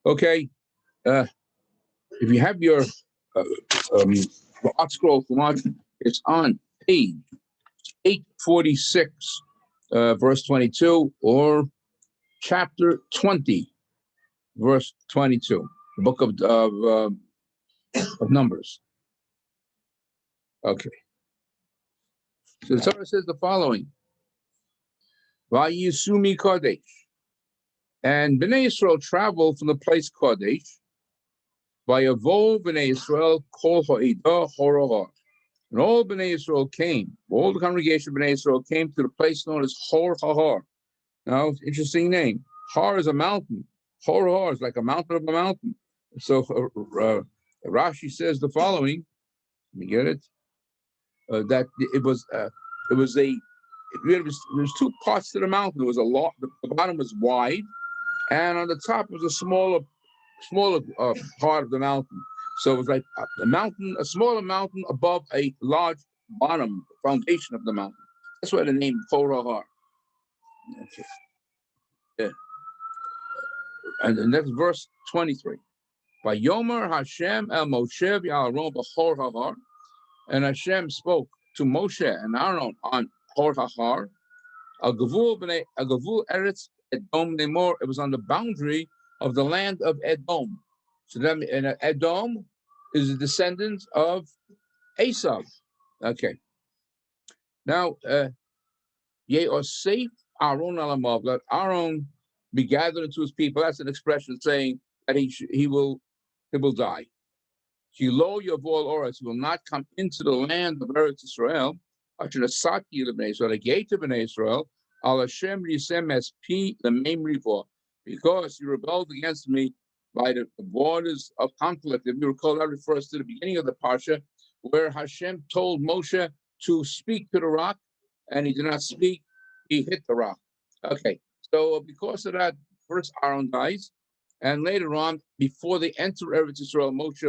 Okay, if you have your um, art scroll from art, it's on page 846, verse 22, or chapter 20, verse 22, the book of Numbers. Okay, so the Torah says the following: Vayisumi Kodesh, and Bnei Yisrael traveled from the place Kodesh. Vayavo Bnei Yisrael kol ha'ida horoha. And all Bnei Yisrael came, all the congregation of Bnei Yisrael came to the place known as Hor HaHar. Now, interesting name. Har is a mountain. Hor HaHar is like a mountain of a mountain. So Rashi says the following. Let me get it. That it was there was two parts to the mountain. There was a lot. The bottom was wide, and on the top was a smaller part of the mountain. So it was like a smaller mountain above a large bottom foundation of the mountain. That's why the name Korahar. Okay. Yeah. And the next verse 23. By Yomer Hashem el Moshe v'Aaron b'Hor Hahar, and Hashem spoke to Moshe and Aaron on Hor Hahar. A gavul eretz Edom lemor. It was on the boundary of the land of Edom. So that and Edom is a descendant of Esau. Okay. Now, Yeosef Aaron alamav, let Aaron be gathered into his people. That's an expression saying that he will die. Kilo Yavol Oretz, he will not come into the land of Eretz Israel. Asherasaki l'bnei Israel, the gate of Bnei Israel. Al Hashem Yisem Es Pi L'Meim Rivo, because you rebelled against me by the borders of conflict. If you recall, that refers to the beginning of the parsha, where Hashem told Moshe to speak to the rock, and he did not speak. He hit the rock. Okay, so because of that, first Aaron dies, and later on, before they enter Eretz Israel, Moshe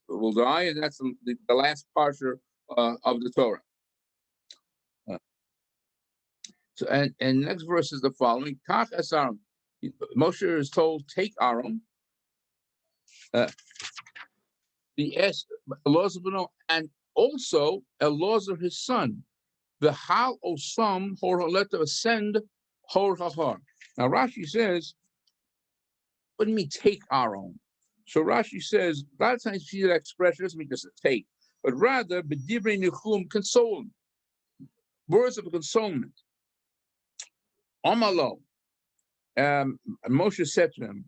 will die, and that's the last parsha of the Torah. So and next verse is the following: Kach es Aaron. Moshe is told, take Aaron, the es Elazar, and also Elazar his son, the hal osam hor, let them ascend hor hahar. Now Rashi says, what do you mean take Aaron? So Rashi says, a lot of times you see that expression doesn't mean just a take, but rather b'divrei nichum, console, words of consolement. Amalo, Moshe said to him,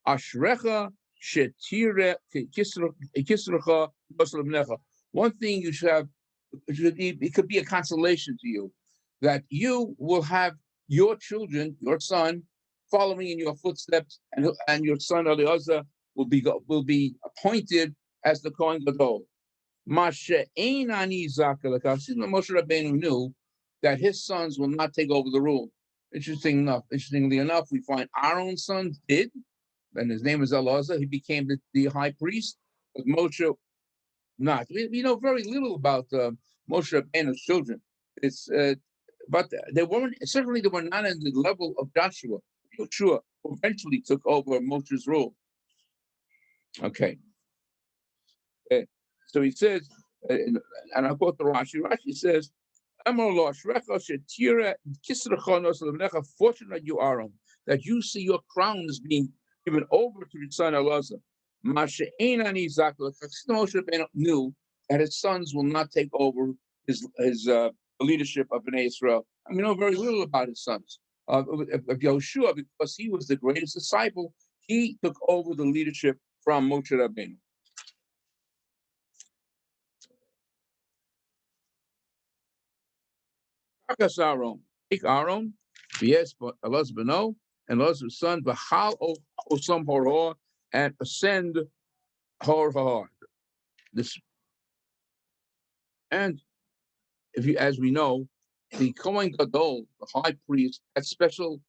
Ashrecha shetire kisrecha b'necha. One thing you should have, it could be a consolation to you, that you will have your children, your son, following in your footsteps, and your son Eliezer will be appointed as the Kohen Gadol. Moshe Rabbeinu knew that his sons will not take over the rule. Interestingly enough, we find Aaron's son did, and his name is Elazar. He became the high priest, but Moshe not. We know very little about Moshe Rabbeinu's children. But they were not in the level of Joshua. Joshua eventually took over Moshe's rule. Okay. So he says, and I quote the Rashi. Rashi says, fortunate you are, that you see your crown is being given over to your son Elazar. Moshe knew that his sons will not take over his leadership of Bnei Israel. And we know very little about his sons. Of Yoshua, because he was the greatest disciple, he took over the leadership from Moshe Rabbeinu. Aaron, take Aaron, yes, but Elazar beno, and Elazar's son, Bahal Osam Horor, and ascend Hor Hahar. This, and as we know, the Kohen Gadol, the high priest, had special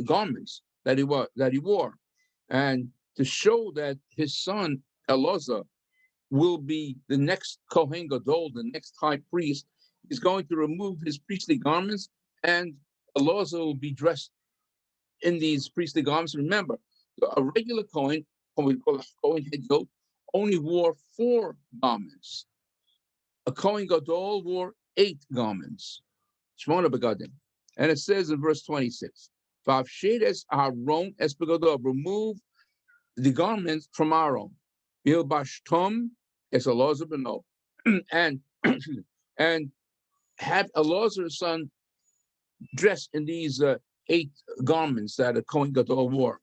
garments that he wore, and to show that his son Elazar will be the next Kohen Gadol, the next high priest, he's going to remove his priestly garments, and Elazar will be dressed in these priestly garments. Remember, So a regular Kohen, what we call a Kohen head goat, only wore 4 garments. A Kohen Gadol wore 8 garments. Shmona begadim. And it says in verse 26, Vavshedes Aaron es begadol, remove the garments from Aaron. Bilbashtom es Elazar beno. And and have Elazar's son dressed in these 8 garments that a Kohen Gadol wore.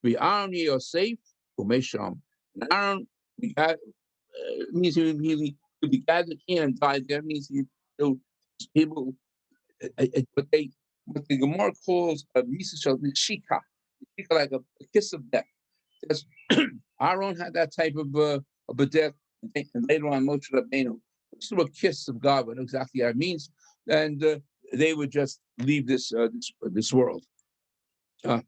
We Aaron Yosef umesham. And Aaron means he will be gathered in and died there. Means people what the Gemara calls a misashal shika, like a kiss of death. That's, Aaron had that type of a death, and later on Moshe Rabbeinu, it's a kiss of God, what exactly that means, and they would just leave this world. Now,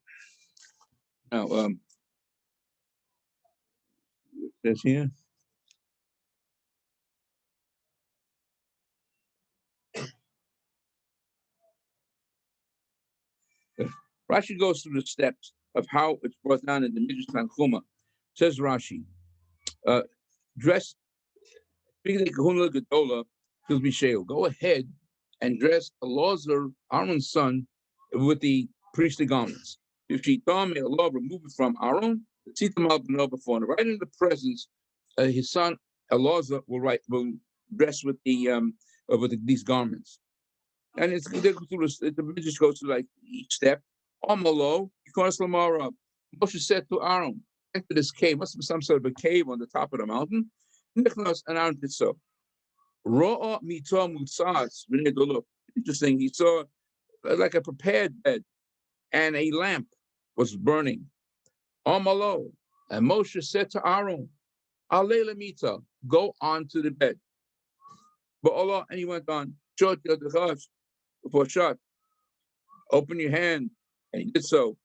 this here. Rashi goes through the steps of how it's brought down in the Midrash Tanchuma. Says Rashi, dress, speaking of Kahuna Gedola, go ahead and dress Elazar, Aaron's son, with the priestly garments. If she thought may Allah remove it from Aaron, before, right in the presence, his son Elazar will dress with these garments. And the Midrash goes through like each step. Amalo, Moshe said to Aaron, enter this cave, must be some sort of a cave on the top of the mountain. And Aaron did so. Interesting, he saw like a prepared bed, and a lamp was burning. Amalo, and Moshe said to Aaron, Alela Mita, go on to the bed. But Allah, and he went on, before shot, open your hand, and he did so.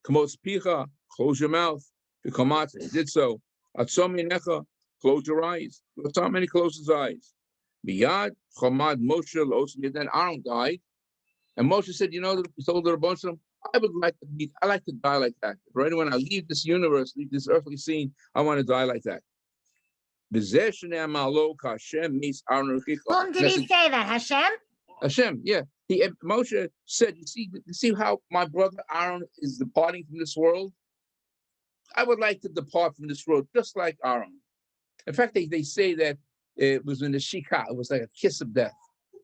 Kamos picha, close your mouth. Bikamat, he did so. Atzom yinecha, close your eyes. Atzom, and he closed his eyes. Miyad, Chamad Moshe, then Aaron died. And Moshe said, he told the bunch of them, I like to die like that. Right when I leave this universe, leave this earthly scene, I want to die like that. Whom did he say that? Hashem? Hashem, yeah. Moshe said, you see how my brother Aaron is departing from this world? I would like to depart from this world just like Aaron. In fact, they say that it was in the Shikha, it was like a kiss of death.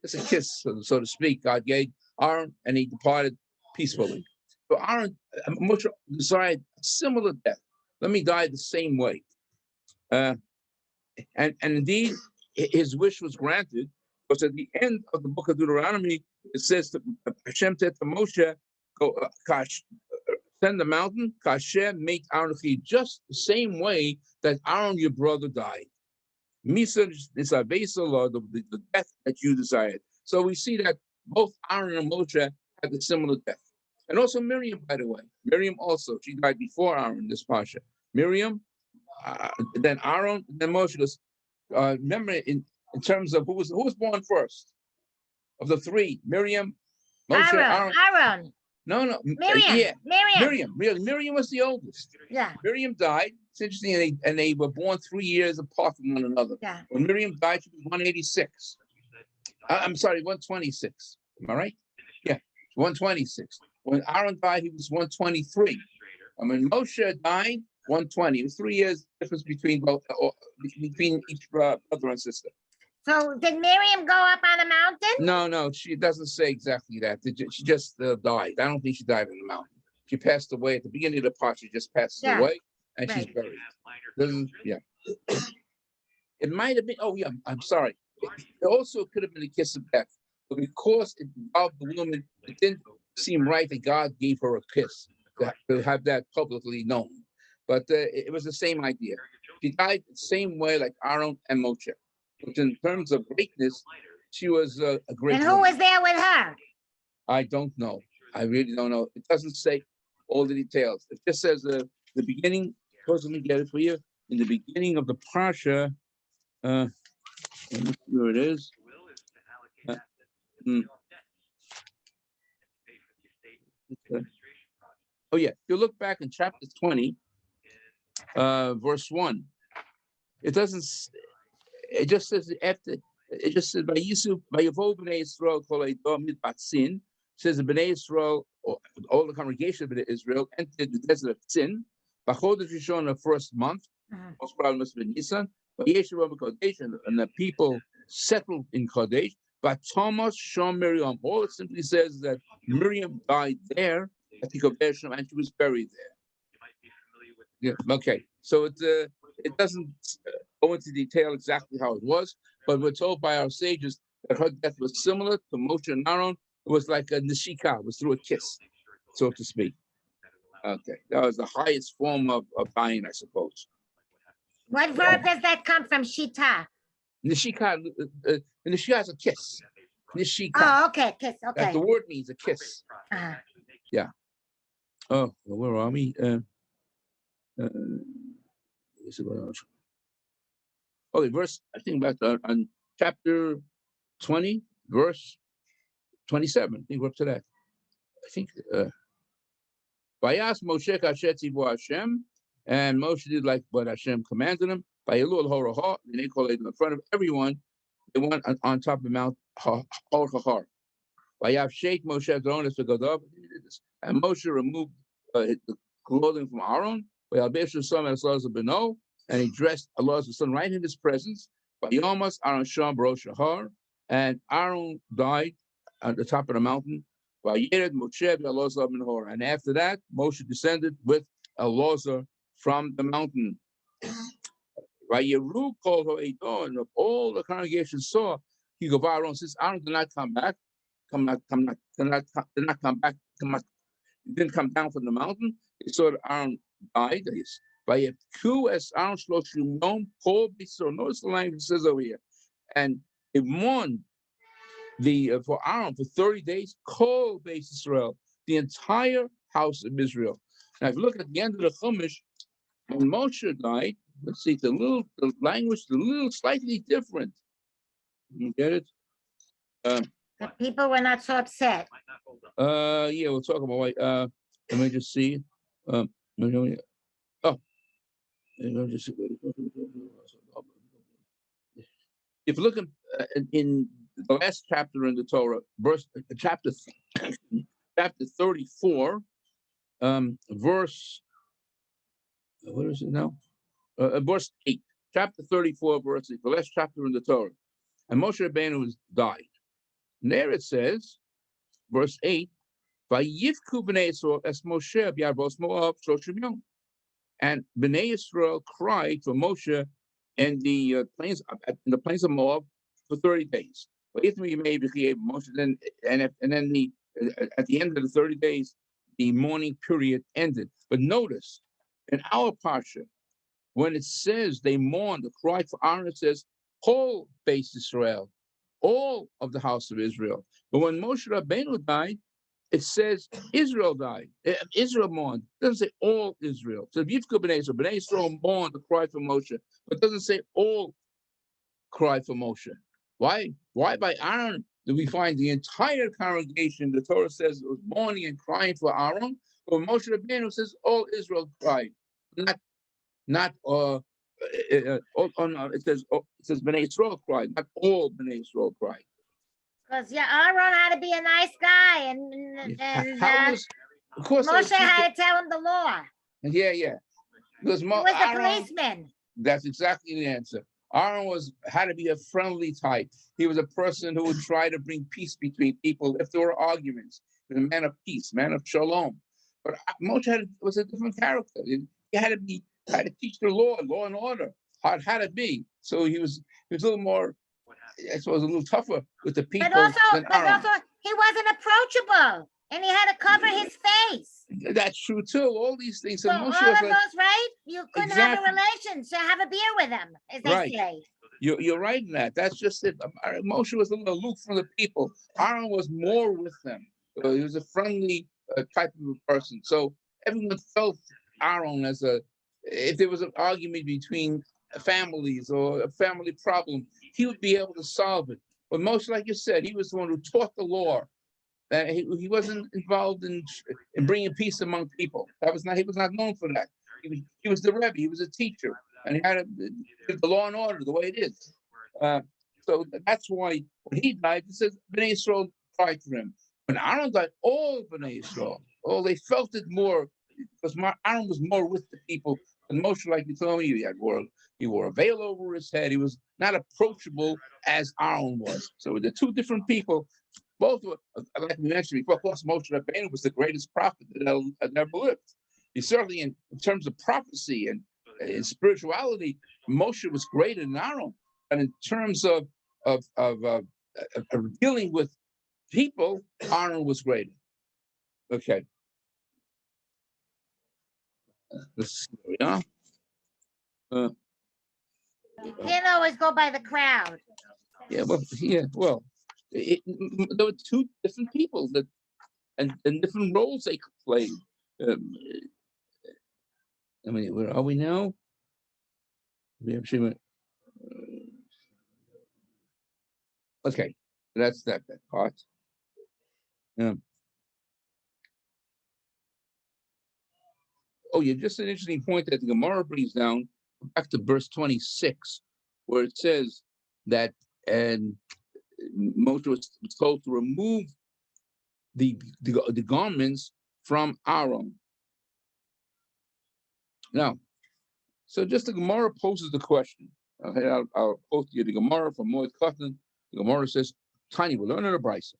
It's a kiss, so to speak. God gave Aaron, and he departed peacefully. So Aaron, Moshe desired a similar death. Let me die the same way. And indeed, his wish was granted, because at the end of the book of Deuteronomy, it says that Hashem said to Moshe, go, send the mountain, Kashem, make Aaron just the same way that Aaron, your brother, died. Misa is a the death that you desired. So we see that both Aaron and Moshe had a similar death. And also Miriam, by the way. Miriam also, she died before Aaron, this Pasha. Miriam, then Aaron, then Moshe. Remember, in terms of who was born first of the 3, Miriam, Moshe, Aaron. No. Miriam. Miriam was the oldest. Yeah. Miriam died. It's interesting, and they were born 3 years apart from one another. Yeah. When Miriam died, she was 186. I'm sorry, 126. Am I right? Yeah, 126. When Aaron died, he was 123. And when Moshe died, 120. It was 3 years difference between each brother and sister. So did Miriam go up on a mountain? No, she doesn't say exactly that. She just died. I don't think she died in the mountain. She passed away at the beginning of the part. She just passes away, and she's buried. It might have been. Oh yeah, I'm sorry. It also could have been a kiss of death, but because it involved the woman, it didn't seem right that God gave her a kiss to have that publicly known. But it was the same idea. She died the same way like Aaron and Moshe. But in terms of greatness, she was a great woman. And who was there with her? I don't know. I really don't know. It doesn't say all the details. It just says the beginning. Let me get it for you. In the beginning of the Parsha, here it is. Oh yeah, you look back in chapter 20, verse 1. It doesn't. It just says after. It just says by Yisuf by Yavov b'nei Yisrael kol eidah midbat says the b'nei Yisrael, all the congregation of Israel entered the desert of Sin. B'chodesh Rishon, the first month, most probably must have been Nisan. But Yeshuv Kodesh, and the people settled in Kodesh. But Thomas Shom Miriam. All it simply says is that Miriam died there at the Kodesh, and she was buried there. Yeah. Okay. So it doesn't go into detail exactly how it was, but we're told by our sages that her death was similar to Moshe and Aaron. It was like a neshika, it was through a kiss, so to speak. Okay, that was the highest form of dying, I suppose. What verb does that come from? Shita. Neshika, neshika is a kiss. Neshika. Oh, okay, kiss. Okay. That the word means a kiss. Yeah. Oh, where are we? Okay, verse. I think back on chapter 20, verse 27. I think we're up to that. I think. Vayas Moshe kasher tzivu Hashem, and Moshe did like what Hashem commanded him. Vayilu al Hor, and they called it in front of everyone. They went on top of Mount Hor Hahar. Vayav Sheikh Moshe Adonis Gadov, and Moshe removed the clothing from Aaron. Vayalbeshu Sam as Lazar Beno, and he dressed Allah's son right in his presence. Vayomas Aaron Sham Barosh Hahar, and Aaron died at the top of the mountain. And after that, Moshe descended with Elazar from the mountain. And all the congregation saw Aaron, since Aaron did not come back, didn't come down from the mountain. They saw that Aaron died. Notice the language it says over here. And it mourned for Aaron for 30 days, Kol Beis Israel, the entire house of Israel. Now, if you look at the end of the Chumash, when Moshe died, let's see, the language is a little slightly different. You get it? The people were not so upset. Yeah, we'll talk about let me just see. Oh, let me just see. If you look in the last chapter in the Torah, chapter 34, verse, what is it now? Verse 8, chapter 34, verse 8, the last chapter in the Torah. And Moshe Rabbeinu died. And there it says, verse 8, Vayivku b'nei Yisrael es Moshe b'yarbos Moab shoshim yom. And B'nai Yisrael cried for Moshe in the plains of Moab for 30 days. But if we may be Moshe, then at the end of the 30 days, the mourning period ended. But notice in our parsha, when it says they mourned, the cry for Aaron, it says whole Beis Israel, all of the house of Israel. But when Moshe Rabbeinu died, it says Israel died. Israel mourned. It doesn't say all Israel. So Yivka B'nai Israel mourned the cry for Moshe, but it doesn't say all cry for Moshe. Why? Why by Aaron do we find the entire congregation? The Torah says it was mourning and crying for Aaron, but Moshe Rabbeinu says all Israel cried. It says B'nai Israel cried, not all B'nai Israel cried. Because Aaron had to be a nice guy, and of course, Moshe had to tell him the law. Yeah. Because he was the policeman. That's exactly the answer. Aaron had to be a friendly type. He was a person who would try to bring peace between people if there were arguments. He was a man of peace, man of shalom. But Moshe was a different character. He had to teach the law and order, how it had to be. So he was a little more, I suppose, a little tougher with the people. But also, he wasn't approachable, and he had to cover his face. That's true too. All these things. So all of those, right? You couldn't have a relation, so have a beer with him, as they say. You're right in that. That's just it. Moshe was a little aloof from the people. Aaron was more with them. He was a friendly type of a person. So everyone felt Aaron as if there was an argument between families or a family problem, he would be able to solve it. But Moshe, like you said, he was the one who taught the law. he wasn't involved in bringing peace among people. He was not known for that. He was the Rabbi. He was a teacher, and he had to give the law and order the way it is. So that's why when he died, it says Bnei Yisrael cried for him. When Aaron died, all Bnei Yisrael, they felt it more because Aaron was more with the people. And Moshe, like you told me, he wore a veil over his head. He was not approachable as Aaron was. So the two different people. Both were, like we mentioned before, of course, Moshe Rabbeinu was the greatest prophet that ever lived. He certainly, in terms of prophecy and in spirituality, Moshe was greater than Aaron. And in terms of dealing with people, Aaron was greater. Okay. Let's see. Yeah. You can't always go by the crowd. Yeah. Well, there were two different people and different roles they played. Where are we now? We actually okay, that's that part. Just an interesting point that the Gemara brings down back to verse 26, where it says that Moshe was told to remove the garments from Aaron. Now, so just the Gemara poses the question. I'll quote you the Gemara from Moed Katan. The Gemara says, Tiny, we'll learn in a brisa.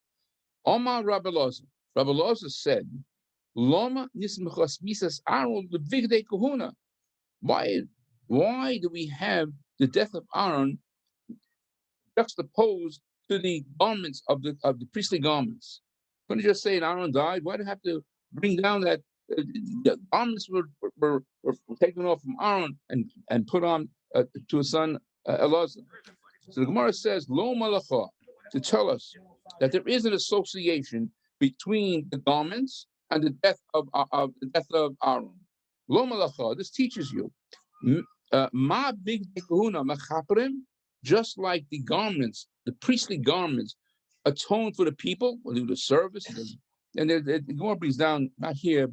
Omar Rabbi Loza. Rabbi Loza said, Loma nismechas misas Aaron levigdei kahuna. Why do we have the death of Aaron juxtaposed to the garments of the priestly garments? Couldn't you just say Aaron died? Why do you have to bring down that the garments were taken off from Aaron and put on to his son Elazar? So the Gemara says, Lo malacha, to tell us that there is an association between the garments and the death of Aaron. Lo malacha, this teaches you. Ma big kahuna machaprim, just like the garments, the priestly garments, atone for the people, will do the service, and the Gemara brings down not here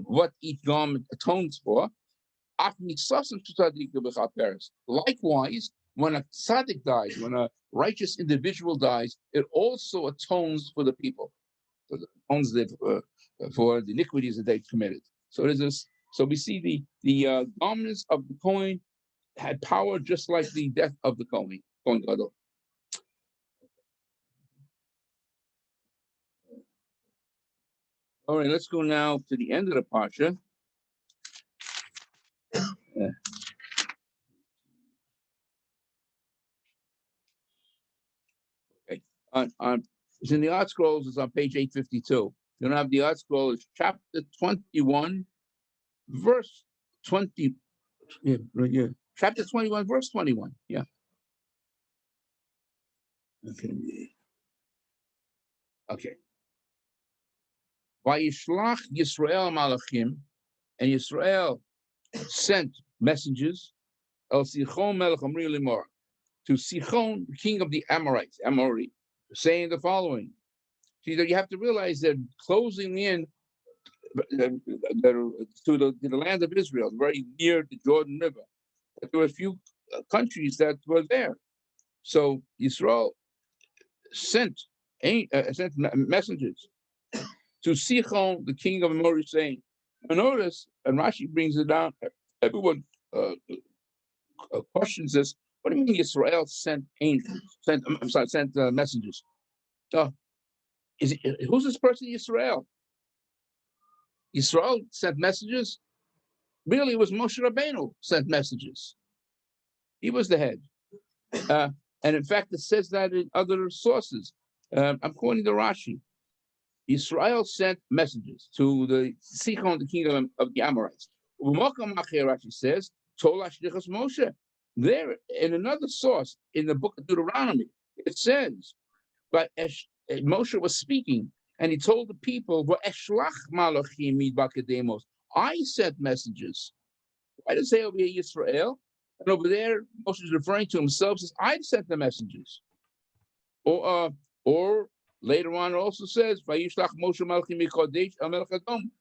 what each garment atones for. Likewise, when a tzaddik dies, when a righteous individual dies, it also atones for the people. So it atones for the iniquities that they committed. So there's this. So we see the garments of the Kohen had power just like the death of the Kohen Gadol. All right, let's go now to the end of the parsha. It's in the Art Scrolls. It's on page 852. You don't have the Art Scroll. It's chapter 21, verse 20. Yeah, right here. Chapter 21, verse 21. Yeah. Okay. Vayishlach Yisrael Malachim, and Yisrael sent messengers El Sichon Melech Amri Limor, to Sichon, king of the Amorites, saying the following. See, that you have to realize they're closing in to the land of Israel, very near the Jordan River. But there were a few countries that were there. So Yisrael sent messengers to Sichon, the king of Amori, saying, and notice, and Rashi brings it down, everyone questions this. What do you mean Israel sent messengers? Who's this person, Israel? Israel sent messages? Really, it was Moshe Rabbeinu sent messages. He was the head. And in fact, it says that in other sources. I'm quoting the Rashi. Israel sent messages to the Sichon, the king of the Amorites. Rashi says, Moshe. There, in another source, in the book of Deuteronomy, it says, but Moshe was speaking, and he told the people, I sent messages. Why does it say over here Israel? And over there, Moshe is referring to himself, says, I sent the messages. Or Later on, it also says, "Vayishlach Moshe Malachim Mikodesh El Melech Edom."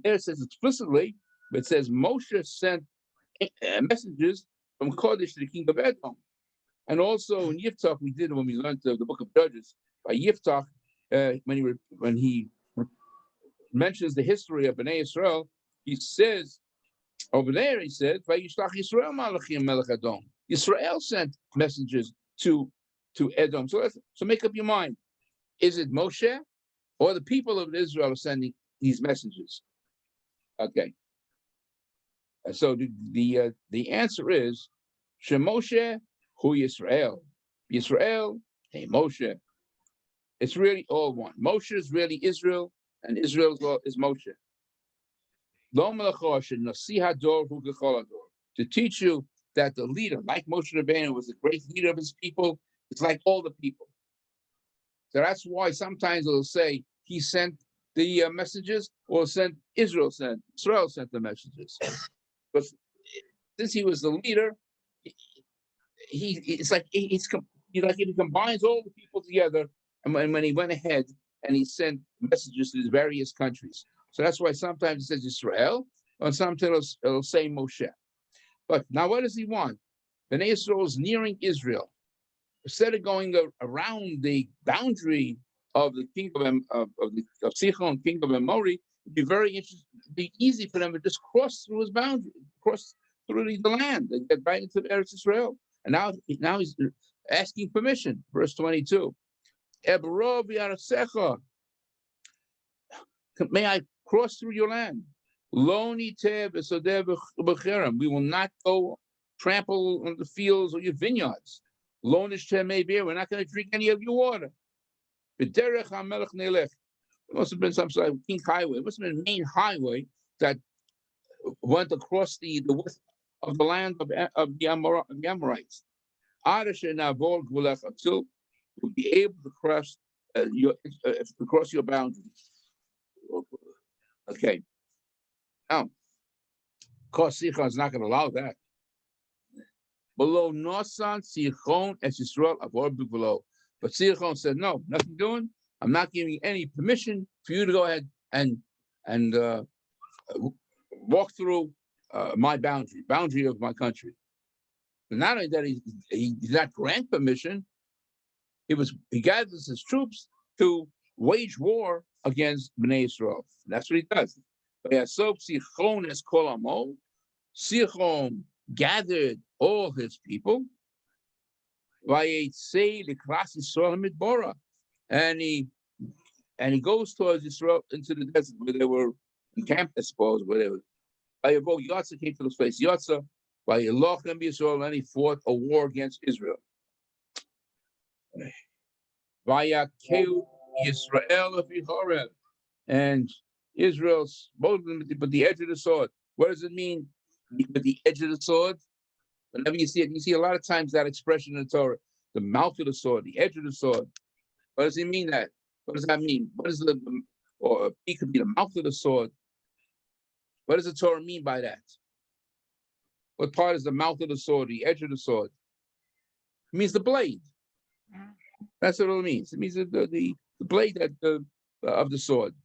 There it says explicitly, but it says Moshe sent messages from Kodesh to the king of Edom. And also in Yiftach, we did when we learned the book of Judges, by Yiftach, when he mentions the history of Bnei Israel, he says, over there, he said, "Vayishlach Yisrael Malachim Melech Edom." Israel sent messages to Edom. So make up your mind. Is it Moshe or the people of Israel are sending these messages? Okay. So the answer is Shemoshe Hu Yisrael. Yisrael, hey Moshe. It's really all one. Moshe is really Israel, and Israel is Moshe. To teach you that the leader, like Moshe Rabbeinu, was the great leader of his people, it's like all the people. So that's why sometimes it'll say he sent the messages, or Israel sent the messages. But since he was the leader, he combines all the people together. And when he went ahead and he sent messages to the various countries, so that's why sometimes it says Israel, or sometimes it'll say Moshe. But now, what does he want? Bnei Israel is nearing Israel. Instead of going around the boundary of the kingdom of Sichon, kingdom of Amori, it'd be easy for them to just cross through his boundary, cross through the land, and get right into Eretz Israel. And now he's asking permission. Verse 22. May I cross through your land? We will not go trample on the fields or your vineyards. We're not going to drink any of your water. It must have been some sort of king highway. It must have been a main highway that went across the width of the land of the Amorites. Until we'll be able to cross your boundaries. Okay. Now, of course, Sichon is not going to allow that. Below Nosan, Sichon, and Yisrael avoid below. But Sichon said, "No, nothing doing. I'm not giving you any permission for you to go ahead and walk through my boundary of my country." And not only that, he did not grant permission. He gathers his troops to wage war against Bnei Israel. That's what he does. Sichon gathered all his people, and he goes towards Israel into the desert where they were encamped, I suppose, whatever. Yatza came to this place. Yatza, by Elochem Yisrael, and he fought a war against Israel. Vayakeu Yisrael of Horeb, and Israel both of them with the edge of the sword. What does it mean with the edge of the sword? Whenever you see it, you see a lot of times that expression in the Torah, the mouth of the sword, the edge of the sword. What does he mean that? What does that mean? What is or it could be the mouth of the sword. What does the Torah mean by that? What part is the mouth of the sword, the edge of the sword? It means the blade. That's what it means. It means the blade of the sword.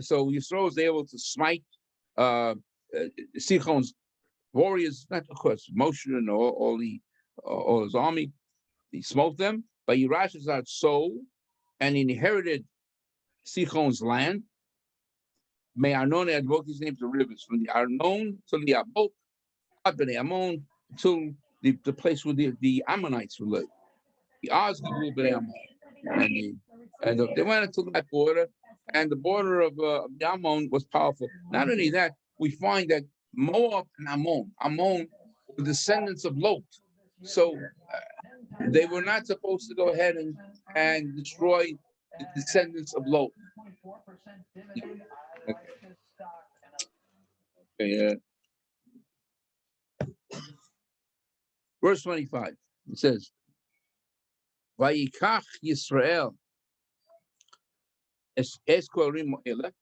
So Yisrael was able to smite Sichon's warriors, not of course Moshe and all his army. He smote them. But Yerashazar sold and inherited Sichon's land. May Arnon had both his names the rivers, from the Arnon to the Abok, Bnei Ammon to the place where the Ammonites would live. The Osgabul Bnei Ammon. And they went into that border, and the border of the Ammon was powerful. Not only that, we find that Moab and Ammon were descendants of Lot. So they were not supposed to go ahead and destroy the descendants of Lot. Okay. Verse 25, it says, Vayikach Yisrael es korim mo'ela,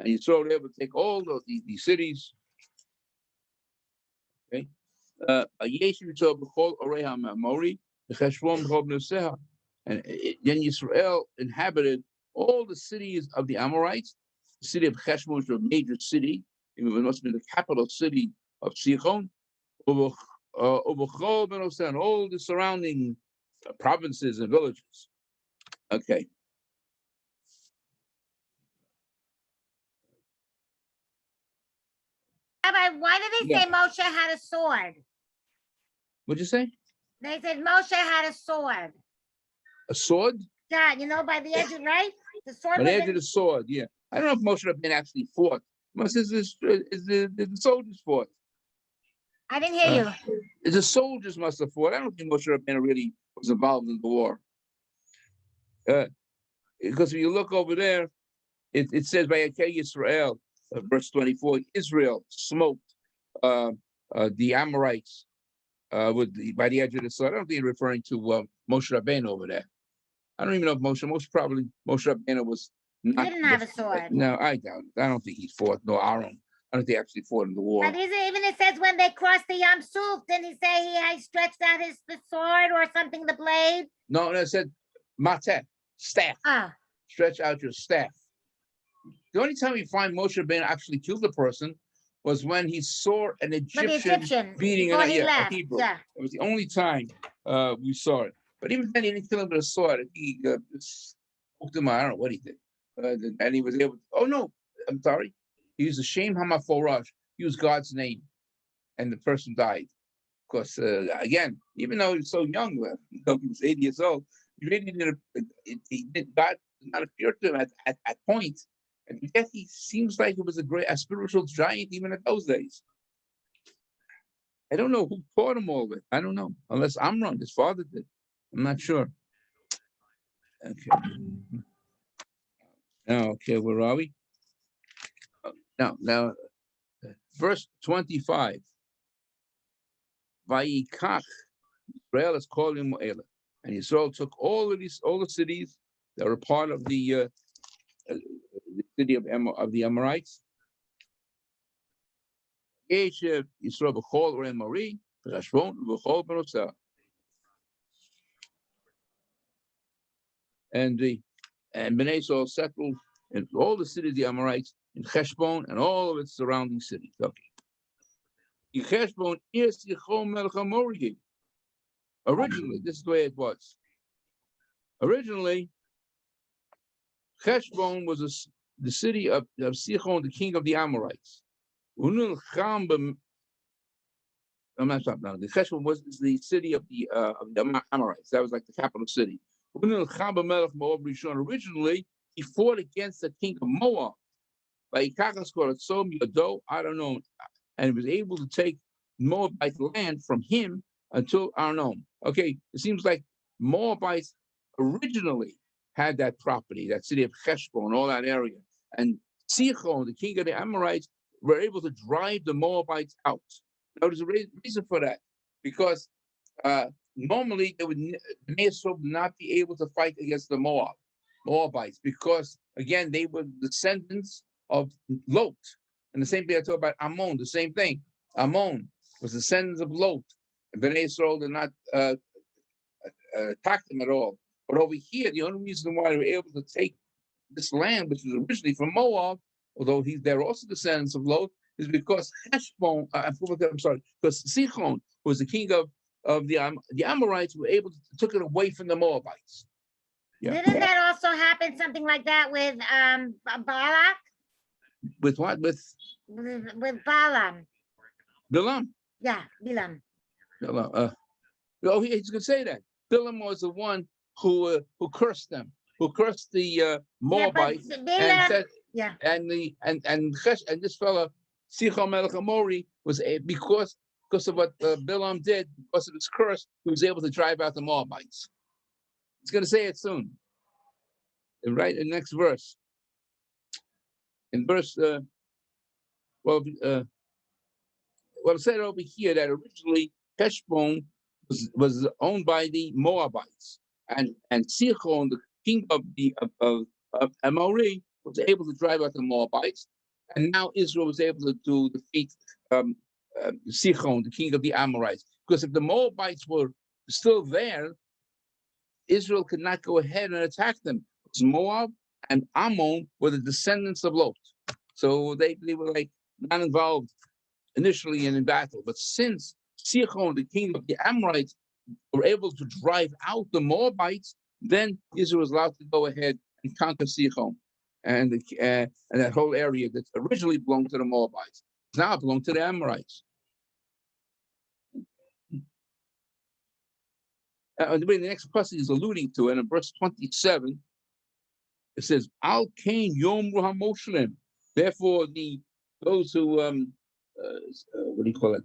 and Yisrael were able to take all these cities. Okay. And then Israel inhabited all the cities of the Amorites. The city of Cheshbon was a major city. It must have been the capital city of Sichon. And all the surrounding provinces and villages. Okay. Rabbi, why did they say Moshe had a sword? What'd you say? They said Moshe had a sword. A sword? Yeah, by the edge, right? The sword. By the edge of the sword, yeah. I don't know if Moshe Rabbeinu actually fought. Must is the soldiers fought. I didn't hear you. The soldiers must have fought. I don't think Moshe Rabbeinu really was involved in the war. Because if you look over there, it says by Israel, verse 24, Israel smoked the Amorites by the edge of the sword. I don't think he's referring to Moshe Rabbeinu over there. I don't even know if Moshe Rabbeinu was not. He didn't have a sword. No, I doubt it. I don't think he fought. No, Aaron. I don't think he actually fought in the war. But even it says when they crossed the Yam Suf, didn't he say he stretched out the sword or something, the blade? No, it said mateh, staff. Stretch out your staff. The only time we find Moshe Rabbeinu actually killed a person was when he saw an Egyptian beating a Hebrew. Yeah. It was the only time we saw it. But even then, he didn't kill him with a sword. He just poked him out. I don't know what he did. And he was able to, oh no, I'm sorry. He used the Shem HaMaforash. He used God's name. And the person died. Of course, again, even though he was so young, he was 80 years old, he really didn't, God did not appear to him at that point. And yet he seems like he was a spiritual giant even at those days. I don't know who taught him all of it. I don't know. Unless Amram, his father, did. I'm not sure. Okay, where are we? Now, verse 25. Vayikach, Israel is called him Mo'ela. And Israel took all the cities that were part of the city of the Amorites. Yeshiv Yisrael b'chol or Mori, b'Chashbon b'chol b'Nosah. And Bnei Yisrael settled in all the cities of the Amorites, in Cheshbon and all of its surrounding cities. Okay. In Cheshbon, originally, this is the way it was. Originally, Cheshbon was the city of Sichon, the king of the Amorites. The Cheshbon was the city of the Amorites. That was like the capital city. Originally, he fought against the king of Moab. I don't know, and he was able to take Moabite land from him until Arnon. Okay, it seems like Moabites originally had that property, that city of Cheshbon, all that area. And Sichon, the king of the Amorites, were able to drive the Moabites out. Now, there's a reason for that, because normally they would not be able to fight against the Moabites, because, again, they were descendants of Lot. And the same thing I talk about Ammon, the same thing. Ammon was descendants of Lot. And Bnei Yisrael did not attack them at all. But over here, the only reason why they were able to take this land, which was originally from Moab, although they're also descendants of Lot, is because because Sichon was the king of the Amorites, were able to took it away from the Moabites. Yeah. Didn't that also happen, something like that, with Balak? With what? With Balaam. Bilam? Yeah, Bilam. He's going to say that. Bilam was the one who cursed them, who cursed the Moabites, and said, and this fellow Sichon Melech Amori was because of what Bilam did, because of his curse, he was able to drive out the Moabites. He's going to say it soon. Right in the next verse. In verse, it said over here that originally Heshbon was owned by the Moabites, and Sichon, the king of Amori, was able to drive out the Moabites, and now Israel was able to defeat Sichon, the king of the Amorites. Because if the Moabites were still there, Israel could not go ahead and attack them. Because Moab and Ammon were the descendants of Lot. So they were like not involved initially in battle. But since Sichon, the king of the Amorites, were able to drive out the Moabites, then Israel was allowed to go ahead and conquer Sichon and that whole area that originally belonged to the Moabites. Now belonged to the Amorites. The way the next passage is alluding to it in verse 27, it says, Al Kain Yom Ruhamoshalim. Therefore, those who what do you call it?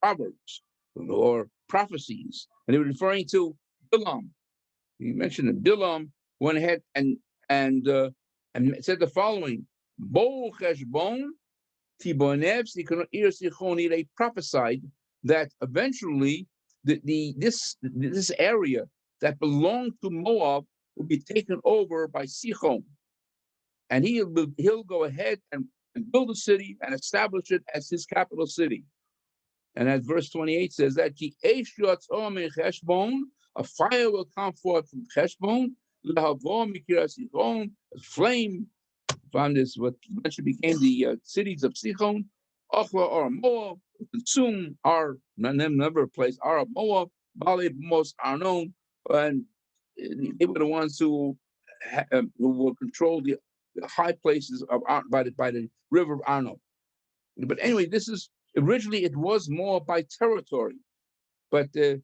Proverbs or prophecies, and they were referring to Bilam. He mentioned that Bilam went ahead and said the following: Bo Cheshbon Tibonev Sikonir Sichoni. They prophesied that eventually this area that belonged to Moab will be taken over by Sichon, and he'll go ahead and build a city and establish it as his capital city. And as verse 28 says that a fire will come forth from Cheshbon, a flame from this what eventually became the cities of Sichon, Ochla or Moab, consume our another place, our Moab, Bali most are known, and they were the ones who will control the high places of by the river of Arno. But anyway, this is originally it was Moabite territory, but the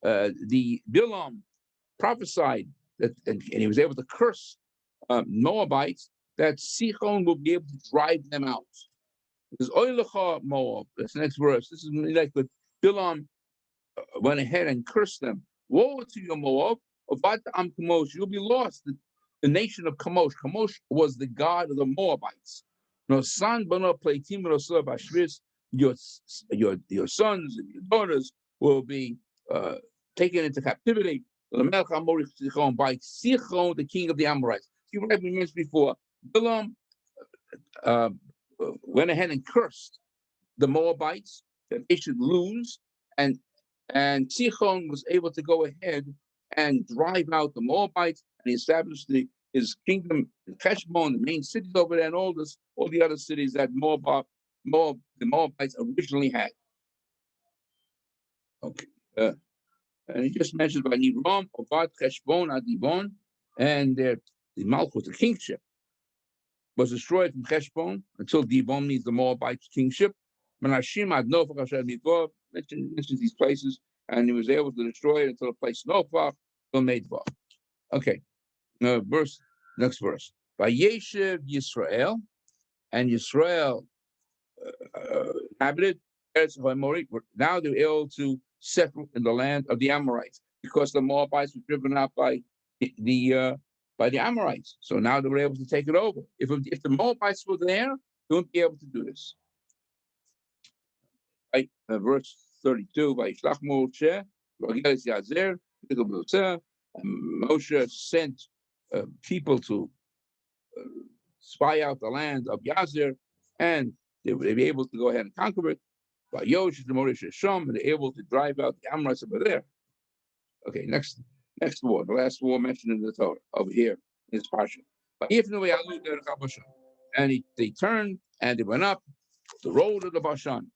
Bilam prophesied that, and he was able to curse Moabites, that Sichon will be able to drive them out. There's Oilecha Moab. That's the next verse. This is like what Bilam went ahead and cursed them. Woe to you, Moab! You'll be lost. The nation of Kamosh. Kamosh was the god of the Moabites. No son, your sons and your daughters will be taken into captivity by Sichon, the king of the Amorites. You read me mentioned before. Bilam went ahead and cursed the Moabites that they should lose, and Sichon was able to go ahead and drive out the Moabites, and he established his kingdom in Heshbon, the main cities over there, and all the other cities that the Moabites originally had. Okay, and he just mentioned by Niram, Ovad, Heshbon, Adibon, and the Malchus, the kingship, was destroyed from Heshbon until Dibon needs the Moabites' kingship. Menashim Adnofach Asher Midvar mentions these places, and he was able to destroy it until the place Nofach made Vav. Okay, next verse. Vayeshev Yisrael, and Yisrael inhabited Eretz HaMorit. Now they're able to settle in the land of the Amorites because the Moabites were driven out by the Amorites. So now they were able to take it over. If the Moabites were there, they wouldn't be able to do this. Right, verse 32. Vayishlach Moshe v'Gilus Yazer. Moshe sent people to spy out the land of Yazer, and they would be able to go ahead and conquer it. By Yosh, the Morish Shom, and they're able to drive out the Amorites over there. Okay, next war, the last war mentioned in the Torah over here in this portion. But if no way, and they turned and they went up the road of the Bashan.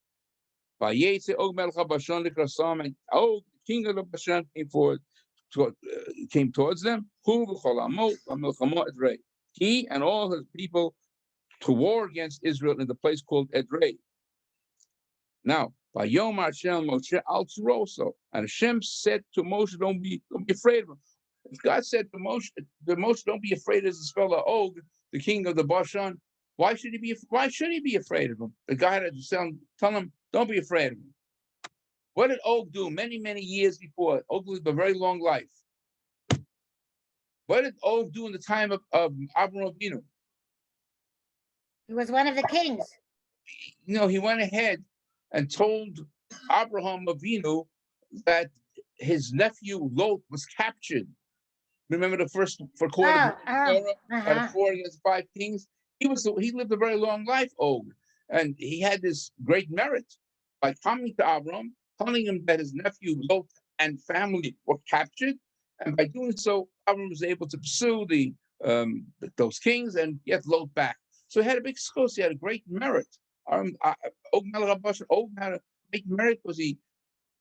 By Yetze Og Melech Bashan Likrasam, and Og, the king of the Bashan, came towards them. He and all his people to war against Israel in the place called Edrei. Now, by Yom Hashem Moshe Al Tzuroso, and Hashem said to Moshe, "Don't be afraid of him." If God said to Moshe, "Don't be afraid of this fellow Og, the king of the Bashan," why should he be afraid of him? The guy had to tell him, "Don't be afraid of him." What did Og do many years before? Og lived a very long life. What did Og do in the time of Abraham Avinu? He was one of the kings. He went ahead and told Abraham Avinu that his nephew Lot was captured. Remember the first recorded Torah, 4 against 5 kings? He lived a very long life, Og, and he had this great merit by coming to Abraham, telling him that his nephew Lot and family were captured. And by doing so, Avram was able to pursue those kings and get Lot back. So he had a big schos. He had a great merit. Og had a big merit because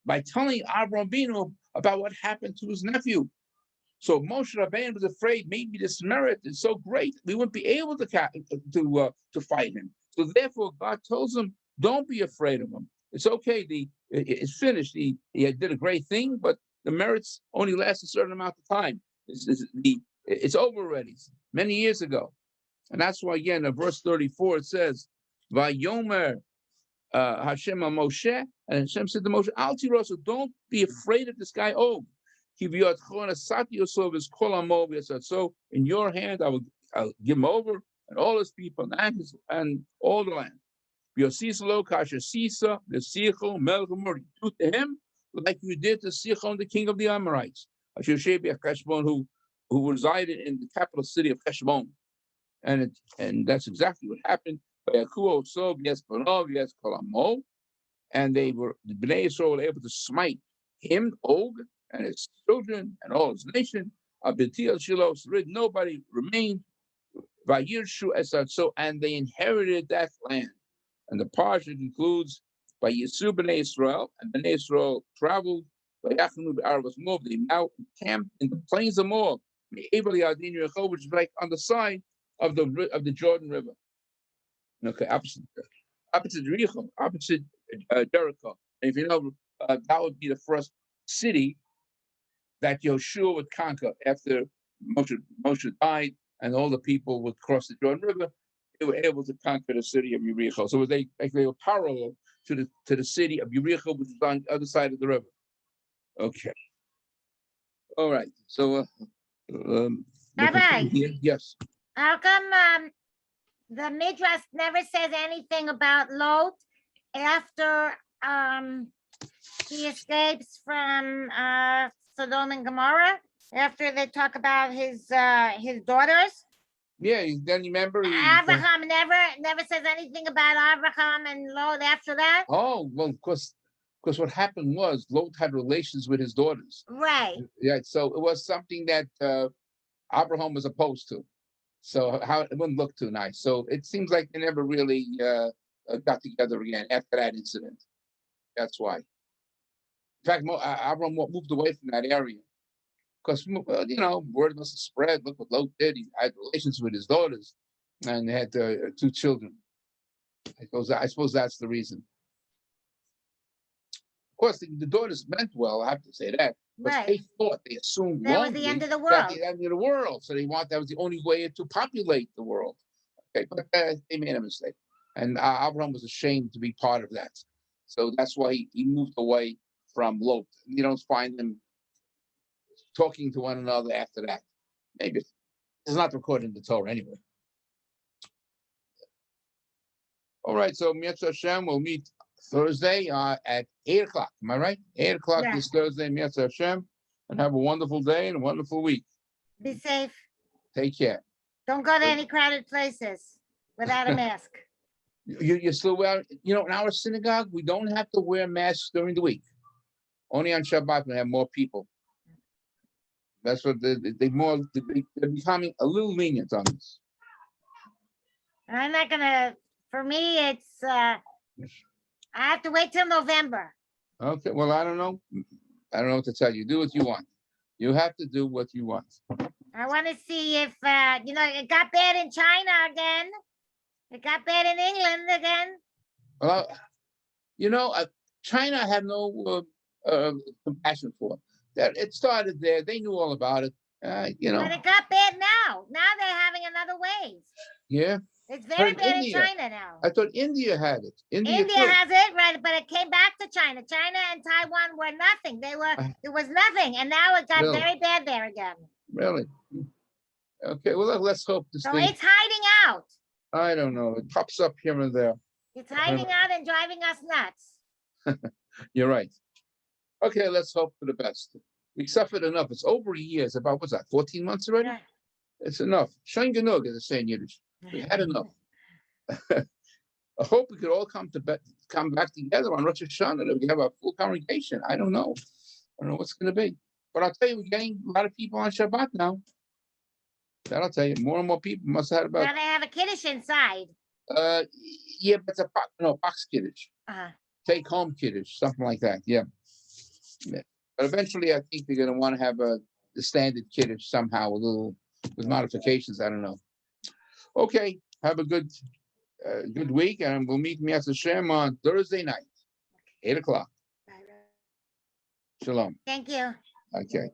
by telling Avram Binu about what happened to his nephew. So Moshe Rabbeinu was afraid maybe this merit is so great we wouldn't be able to fight him. So therefore, God tells him, "Don't be afraid of him. It's okay. It's finished. He did a great thing, but the merits only last a certain amount of time. It's over already. It's many years ago." And that's why, again, in verse 34, it says, "Vayomer Hashem Moshe," and Hashem said to Moshe, "Al tirosu, don't be afraid of this guy. Oh, so in your hand, I'll give him over and all his people and all the land. Do to him like you did to Sichon, the king of the Amorites, who resided in the capital city of Heshbon." And that's exactly what happened. And the Bnei Yisrael were able to smite him, Og, and his children, and all his nation. Nobody remained. And they inherited that land. And the parsha concludes by Yisur Bnei Yisrael, and Bnei Yisrael traveled. They now encamped in the plains of Moab, which is like on the side of the Jordan River. Okay, opposite Jericho, opposite Jericho. And if you know, that would be the first city that Yoshua would conquer after Moshe died, and all the people would cross the Jordan River. They were able to conquer the city of Jericho. So they were parallel to the city of Jericho, which is on the other side of the river. Okay. All right. So, Rabbi, yes. how come the Midrash never says anything about Lot after he escapes from Sodom and Gomorrah? After they talk about his daughters? Yeah, then remember Abraham never says anything about Abraham and Lot after that. Oh well, because what happened was Lot had relations with his daughters. Right. Yeah, so it was something that Abraham was opposed to. So how it wouldn't look too nice. So it seems like they never really got together again after that incident. That's why. In fact, Abraham moved away from that area because word must have spread. Look what Lot did. He had relations with his daughters, and they had 2 children. I suppose that's the reason. Of course, the daughters meant well. I have to say that. But right. They assumed that was the end of the world. The end of the world. So that was the only way to populate the world. Okay, but they made a mistake, and Abraham was ashamed to be part of that. So that's why he moved away from Lot. You don't find them talking to one another after that. Maybe it's not recorded in the Torah anyway. All right, so Mitzvah Hashem will meet Thursday at 8 o'clock. Am I right? 8 o'clock this Thursday, Mitzvah Hashem, and have a wonderful day and a wonderful week. Be safe. Take care. Don't go to any crowded places without a mask. You still wear, in our synagogue, we don't have to wear masks during the week. Only on Shabbat we have more people. That's what they're becoming a little lenient on this. I'm not gonna. For me, it's. I have to wait till November. Okay. Well, I don't know. I don't know what to tell you. Do what you want. You have to do what you want. I want to see if it got bad in China again. It got bad in England again. Well, China I have no compassion for. That it started there. They knew all about it. But it got bad now. Now they're having another wave. Yeah. It's very bad in China now. I thought India had it. India has it, right? But it came back to China. China and Taiwan were nothing. It was nothing, and now it got very bad there again. Really? Okay. Well, let's hope this thing. It's hiding out. I don't know. It pops up here and there. It's hiding out and driving us nuts. You're right. Okay, let's hope for the best. We suffered enough. It's over a year. It's about, what's that, 14 months already? Yeah. It's enough. Schein genug, as they say in Yiddish. We had enough. I hope we could all come back together on Rosh Hashanah. That we have a full congregation. I don't know. don't know what's going to be. But I'll tell you, we're getting a lot of people on Shabbat now. That I'll tell you, more and more people must have had about. Now they have a kiddush inside. Yeah, but it's a box kiddush. Take home kiddush, something like that. Yeah. But eventually, I think they're going to want to have the standard kiddush somehow, a little with modifications. I don't know. Okay, have a good week, and we'll meet me at the Shem on Thursday night, 8:00. Shalom. Thank you. Okay.